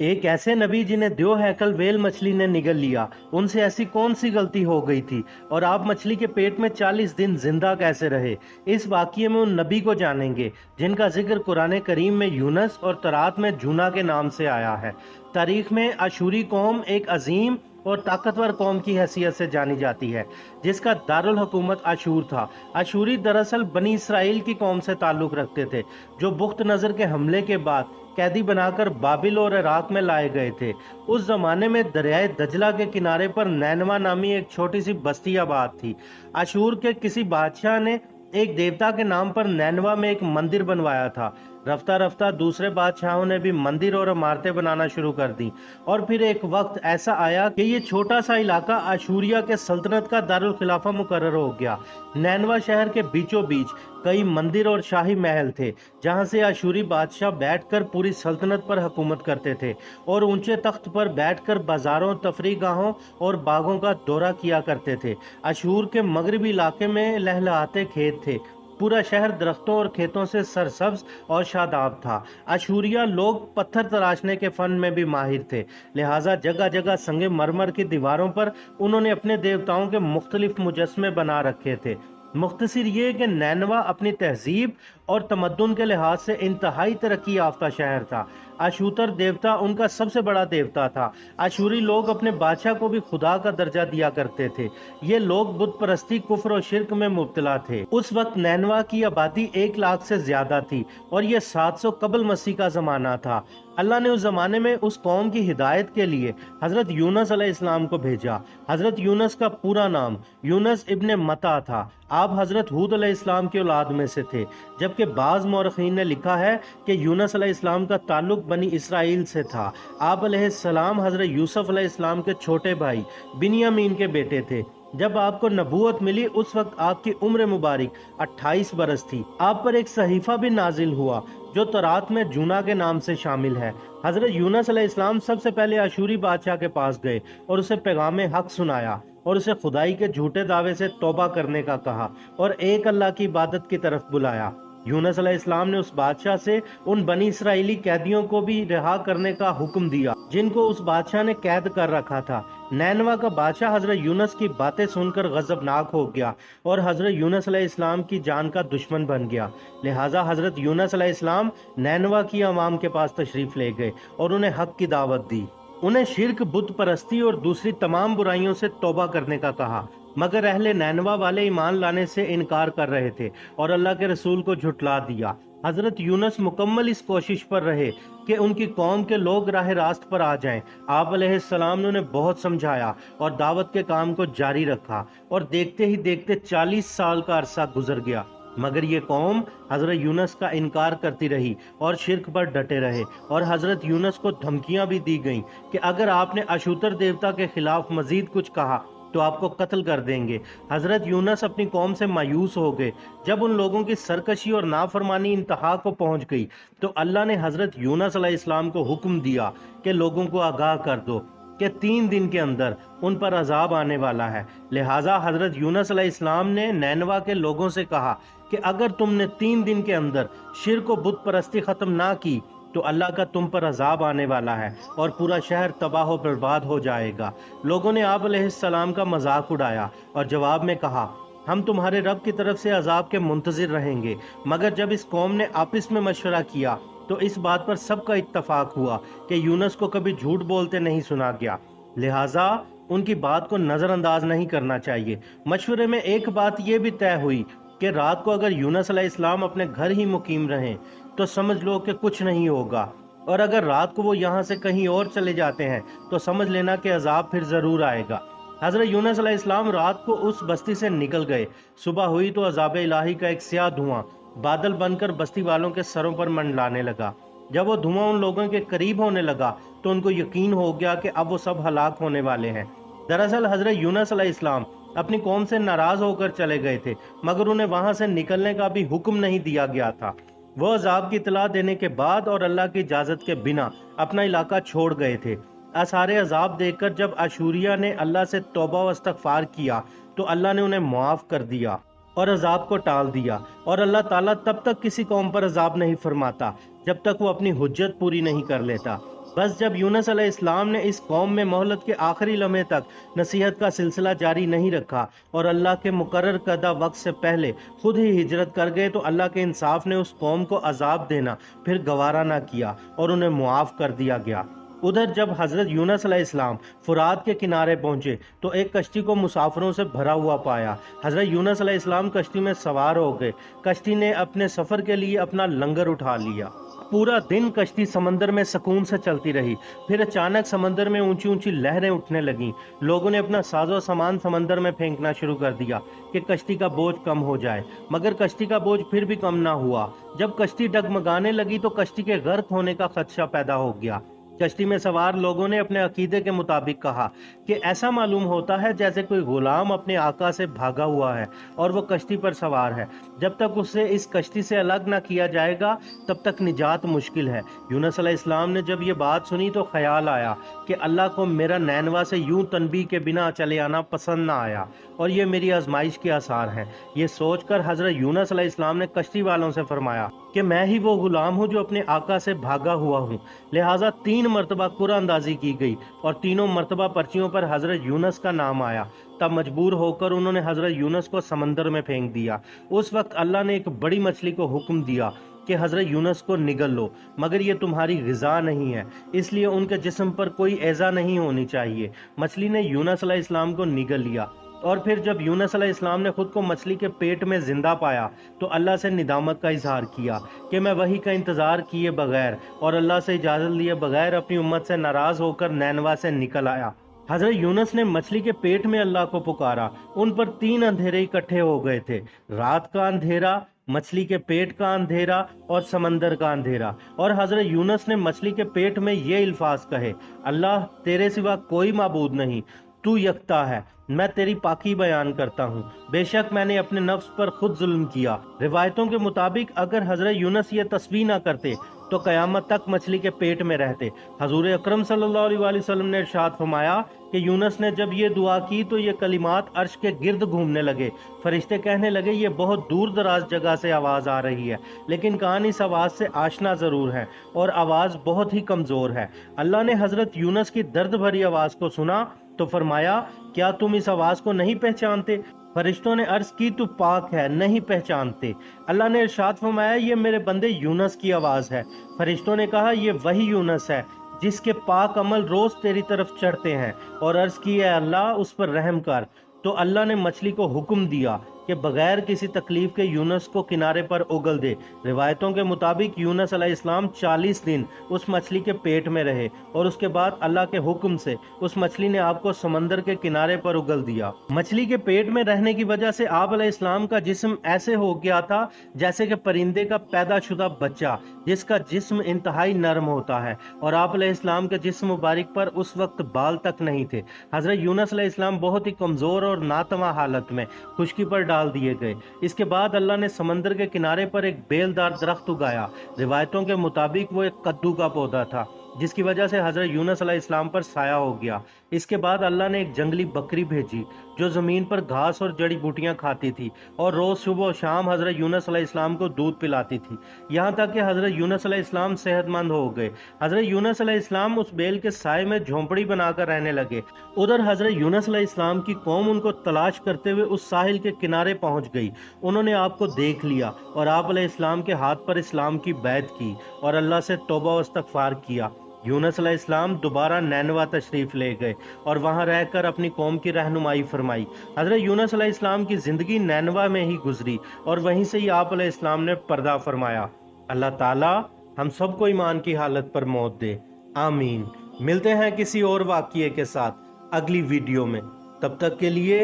एक ऐसे नबी जिन्हें द्यो हैकल व्हेल मछली ने निगल लिया, उनसे ऐसी कौन सी गलती हो गई थी और आप मछली के पेट में 40 दिन जिंदा कैसे रहे। इस वाक़ये में उन नबी को जानेंगे जिनका जिक्र कुरान करीम में यूनस और तरात में जूना के नाम से आया है। तारीख में अशूरी कौम एक अजीम और ताकतवर कौम की हैसियत से जानी जाती है, जिसका दारुल हुकूमत अशूर था। अशूरी दरअसल बनी इसराइल की कौम से ताल्लुक रखते थे, जो बुख्त नज़र के हमले के बाद कैदी बनाकर बाबिल और इराक में लाए गए थे। उस जमाने में दरियाए दजला के किनारे पर नैनवा नामी एक छोटी सी बस्ती आबाद थी। अशूर के किसी बादशाह ने एक देवता के नाम पर नैनवा में एक मंदिर बनवाया था। रफ्ता रफ्ता दूसरे बादशाहों ने भी मंदिर और इमारतें बनाना शुरू कर दी, और फिर एक वक्त ऐसा आया कि ये छोटा सा इलाका अशूरिया के सल्तनत का दारुल खिलाफा मुकर्रर हो गया। नैनवा शहर के बीचों बीच कई मंदिर और शाही महल थे, जहां से अशूरी बादशाह बैठकर पूरी सल्तनत पर हुकूमत करते थे और ऊंचे तख्त पर बैठकर बाजारों, तफरीगाहों और बागों का दौरा किया करते थे। अशूर के मगरबी इलाके में लहलहाते खेत थे। पूरा शहर दरख्तों और खेतों से सरसब्ज और शादाब था। अशूरिया लोग पत्थर तराशने के फन में भी माहिर थे, लिहाजा जगह जगह संगे मरमर की दीवारों पर उन्होंने अपने देवताओं के मुख्तलिफ मुजस्मे बना रखे थे। मुख्तसर ये कि नैनवा अपनी तहजीब और तमद्दुन के लिहाज से इंतहाई तरक्की याफ्ता शहर था। अशूतर देवता उनका सबसे बड़ा देवता था। अशूरी लोग अपने बादशाह को भी खुदा का दर्जा दिया करते थे। ये लोग बुत परस्ती, कुफ्र और शिरक में मुब्तला थे। उस वक्त नैनवा की आबादी 1 लाख से ज्यादा थी और ये 700 कबल मसीह का जमाना था। अल्लाह ने उस जमाने में उस कौम की हिदायत के लिए हजरत यूनस अलैहिस्सलाम को भेजा। हजरत यूनस का पूरा नाम यूनस इब्ने मता था। आप हजरत हूद अलैहिस्सलाम की औलाद में से थे, जबकि बाज मौरखीन ने लिखा है कि यूनस अलैहिस्सलाम का ताल्लुक बनी इसराइल से था। आप अलैहिस्सलाम हजरत यूसुफ अलैहिस्सलाम के छोटे भाई बिन्यामीन के बेटे थे। जब आपको नबूवत मिली उस वक्त आपकी उम्र मुबारक 28 बरस थी। आप पर एक सहीफा भी नाजिल हुआ जो तरात में जूना के नाम से शामिल है। हजरत यूनस अलैहिस्सलाम सबसे पहले अशूरी बादशाह के पास गए और उसे पैगाम हक सुनाया और उसे खुदाई के झूठे दावे से तौबा करने का कहा और एक अल्लाह की इबादत की तरफ बुलाया। यूनस अलैहिस्सलाम ने उस बादशाह से उन बनी इसराइली कैदियों को भी रिहा करने का हुक्म दिया जिनको उस बादशाह ने कैद कर रखा था। नैनवा का बादशाह हजरत यूनस की बातें सुनकर गजबनाक हो गया और हजरत यूनस अलैहिस्सलाम की जान का दुश्मन बन गया। लिहाजा हजरत यूनस अलैहिस्सलाम नैनवा की अवाम के पास तशरीफ ले गए और उन्हें हक की दावत दी। उन्हें शिरक, बुत परस्ती और दूसरी तमाम बुराइयों से तौबा करने का कहा, मगर अहले नैनवा वाले ईमान लाने से इनकार कर रहे थे और अल्लाह के रसूल को झुटला दिया। हजरत यूनस मुकम्मल इस कोशिश पर रहे कि उनकी कौम के लोग राह रास्त पर आ जाएं। आप अलैहिस्सलाम ने उन्हें बहुत समझाया और दावत के काम को जारी रखा, और देखते ही देखते 40 साल का अरसा गुजर गया, मगर ये कौम हजरत यूनस का इनकार करती रही और शिरक पर डटे रहे। और हजरत यूनस को धमकियां भी दी गईं कि अगर आपने अशूतर देवता के खिलाफ मजीद कुछ कहा तो आपको कत्ल कर देंगे। हजरत यूनस अपनी कौम से मायूस हो गए। जब उन लोगों की सरकशी और नाफरमानी इंतहा को पहुंच गई तो अल्लाह ने हजरत यूनस अलैहिस्सलाम को हुक्म दिया कि लोगों को आगाह कर दो कि 3 दिन के अंदर उन पर अजाब आने वाला है। लिहाजा हजरत यूनस अलैहिस्सलाम ने नैनवा के लोगों से कहा कि अगर तुमने 3 दिन के अंदर शिरक और बुत परस्ती खत्म ना की तो अल्लाह का तुम पर अजाब आने वाला है और पूरा शहर तबाह और बर्बाद हो जाएगा। लोगों ने आप अलैहिस्सलाम का मजाक उड़ाया और जवाब में कहा, हम तुम्हारे रब की तरफ से अजाब के मुंतजिर रहेंगे। मगर जब इस कौम ने आपस में मशवरा किया तो इस बात पर सबका इत्तफाक हुआ कि यूनस को कभी झूठ बोलते नहीं सुना गया, लिहाजा उनकी बात को नजरअंदाज नहीं करना चाहिए। मशवरे में एक बात यह भी तय हुई कि रात को अगर यूनस अलैहिस्सलाम अपने घर ही मुकीम रहें तो समझ लो कि कुछ नहीं होगा, और अगर रात को वो यहाँ से कहीं और चले जाते हैं तो समझ लेना कि अजाब फिर जरूर आएगा। हजरत यूनस अलैहिस्सलाम रात को उस बस्ती से निकल गए। सुबह हुई तो अजाब इलाही का एक स्याह धुआं बादल बनकर बस्ती वालों के सरों पर मंडलाने लगा। जब वो धुआं उन लोगों के करीब होने लगा तो उनको यकीन हो गया कि अब वो सब हलाक होने वाले हैं। दरअसल हजरत यूनस अलैहिस्सलाम अपनी कौम से नाराज होकर चले गए थे, मगर उन्हें वहां से निकलने का भी हुक्म नहीं दिया गया था। वो अजाब की इतला देने के बाद और अल्लाह की इजाजत के बिना अपना इलाका छोड़ गए थे। आसारे अजाब देखकर जब अशूरिया ने अल्लाह से तौबा व इस्तगफार किया तो अल्लाह ने उन्हें मुआफ कर दिया और अजाब को टाल दिया। और अल्लाह ताला तब तक किसी कौम पर अजाब नहीं फरमाता जब तक वो अपनी हुज्जत पूरी नहीं कर लेता। बस जब यूनुस अलैहिस्सलाम ने इस कौम में मोहलत के आखिरी लम्हे तक नसीहत का सिलसिला जारी नहीं रखा और अल्लाह के मुकर्रर करदा वक्त से पहले खुद ही हिजरत कर गए तो अल्लाह के इंसाफ ने उस कौम को अजाब देना फिर गवारा ना किया और उन्हें मुआफ कर दिया गया। उधर जब हजरत यूनुस अलैहिस्सलाम फुरात के किनारे पहुंचे तो एक कश्ती को मुसाफिरों से भरा हुआ पाया। हजरत यूनुस अलैहिस्सलाम कश्ती में सवार हो गए। कश्ती ने अपने सफर के लिए अपना लंगर उठा लिया। पूरा दिन कश्ती समंदर में सुकून से चलती रही। फिर अचानक समंदर में ऊंची ऊंची लहरें उठने लगीं। लोगों ने अपना साजो सामान समंदर में फेंकना शुरू कर दिया कि कश्ती का बोझ कम हो जाए, मगर कश्ती का बोझ फिर भी कम ना हुआ। जब कश्ती डगमगाने लगी तो कश्ती के गर्क होने का खदशा पैदा हो गया। कश्ती में सवार लोगों ने अपने अकीदे के मुताबिक कहा कि ऐसा मालूम होता है जैसे कोई गुलाम अपने आका से भागा हुआ है और वो कश्ती पर सवार है। जब तक उसे इस कश्ती से अलग ना किया जाएगा तब तक निजात मुश्किल है। यूनुस अलैहिस्सलाम ने जब ये बात सुनी तो ख्याल आया कि अल्लाह को मेरा नैनवा से यूं तनबीह के बिना चले आना पसंद ना आया और ये मेरी आजमाइश के आसार हैं। ये सोचकर हजरत यूनुस अलैहिस्सलाम ने कश्ती वालों से फरमाया कि मैं ही वो गुलाम हूँ जो अपने आका से भागा हुआ हूँ। लिहाजा 3 मरतबा कुरानंदाजी की गई और तीनों मरतबा पर्चियों पर हजरत यूनुस का नाम आया। तब मजबूर होकर उन्होंने हजरत यूनुस को समंदर में फेंक दिया। उस वक्त अल्लाह ने एक बड़ी मछली को हुक्म दिया कि हजरत यूनुस को निगल लो, मगर ये तुम्हारी ग़िज़ा नहीं है, इसलिए उनके जिस्म पर कोई ऐज़ा नहीं होनी चाहिए। मछली ने यूनुस अलैहिस्सलाम को निगल लिया और फिर जब यूनुस अलैहिस्सलाम ने खुद को मछली के पेट में जिंदा पाया तो अल्लाह से निदामत का इजहार किया कि मैं वही का इंतज़ार किए बगैर और अल्लाह से इजाज़त लिए बगैर अपनी उम्मत से नाराज़ होकर नैनवा से निकल आया। हजरत यूनुस ने मछली के पेट में अल्लाह को पुकारा। उन पर 3 अंधेरे इकट्ठे हो गए थे, रात का अंधेरा, मछली के पेट का अंधेरा और समंदर का अंधेरा। और हजरत यूनुस ने मछली के पेट में ये अल्फाज कहे, अल्लाह तेरे सिवा कोई माबूद नहीं, तू यकता है, मैं तेरी पाकी बयान करता हूँ, बेशक मैंने अपने नफ्स पर खुद जुल्म किया। रिवायतों के मुताबिक अगर हजरत यूनुस ये तस्बीह ना करते तो कयामत तक मछली के पेट में रहते। हजूर अकरम सल्लल्लाहु अलैहि वसल्लम ने इरशाद फरमाया कि यूनुस ने जब ये दुआ की तो ये कलिमात अर्श के गिर्द घूमने लगे। फरिश्ते कहने लगे ये बहुत दूर दराज जगह से आवाज़ आ रही है, लेकिन कान इस आवाज़ से आशना ज़रूर है और आवाज़ बहुत ही कमज़ोर है। अल्लाह ने हजरत यूनुस की दर्द भरी आवाज़ को सुना तो फरमाया, क्या तुम इस आवाज़ को नहीं पहचानते? फरिश्तों ने अर्ज की, तू पाक है, नहीं पहचानते। अल्लाह ने इरशाद फरमाया, ये मेरे बंदे यूनुस की आवाज़ है। फरिश्तों ने कहा, ये वही यूनुस है जिसके पाक अमल रोज़ तेरी तरफ चढ़ते हैं। और अर्ज की, है अल्लाह उस पर रहम कर। तो अल्लाह ने मछली को हुक्म दिया कि बगैर किसी तकलीफ के यूनुस को किनारे पर उगल दे। रिवायतों के मुताबिक यूनुस अलैहिस्सलाम 40 दिन उस मछली के पेट में रहे और उसके बाद अल्लाह के हुक्म से उस मछली ने आपको समंदर के किनारे पर उगल दिया। मछली के पेट में रहने की वजह से आप अलैहिस्सलाम का जिस्म ऐसे हो गया था जैसे कि परिंदे का पैदाशुदा बच्चा जिसका जिस्म इंतहाई नरम होता है, और आप अलैहिस्सलाम के जिस्म मुबारक पर उस वक्त बाल तक नहीं थे। हजरत यूनुस अलैहिस्सलाम बहुत ही कमज़ोर और नातवा हालत में खुश्की पर डाल दिए गए। इसके बाद अल्लाह ने समंदर के किनारे पर एक बेलदार दरख्त उगाया। रिवायतों के मुताबिक वो एक कद्दू का पौधा था जिसकी वजह से हजरत यूनुस अलैहिस्सलाम पर साया हो गया। इसके बाद अल्लाह ने एक जंगली बकरी भेजी जो ज़मीन पर घास और जड़ी बूटियां खाती थी और रोज़ सुबह और शाम हजरत यूनुस अलैहिस्सलाम को दूध पिलाती थी, यहाँ तक कि हजरत यूनुस अलैहिस्सलाम सेहतमंद हो गए। हजरत यूनुस अलैहिस्सलाम उस बेल के साए में झोंपड़ी बनाकर रहने लगे। उधर हजरत यूनुस अलैहिस्सलाम की कौम उनको तलाश करते हुए उस साहिल के किनारे पहुंच गई। उन्होंने आपको देख लिया और आप अलैहिस्सलाम के हाथ पर इस्लाम की बैत की और अल्लाह से तौबा व इस्तग़फ़ार किया। यूनुस अलैहिस्सलाम दोबारा नैनवा तशरीफ ले गए और वहां रहकर अपनी कौम की रहनुमाई फरमाई। हजरत यूनुस अलैहिस्सलाम की ज़िंदगी नैनवा में ही गुजरी और वहीं से ही आप अलैहिस्सलाम ने पर्दा फरमाया। अल्लाह ताला हम सबको ईमान की हालत पर मौत दे, आमीन। मिलते हैं किसी और वाक़िए के साथ अगली वीडियो में, तब तक के लिए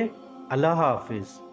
अल्लाह हाफिज़।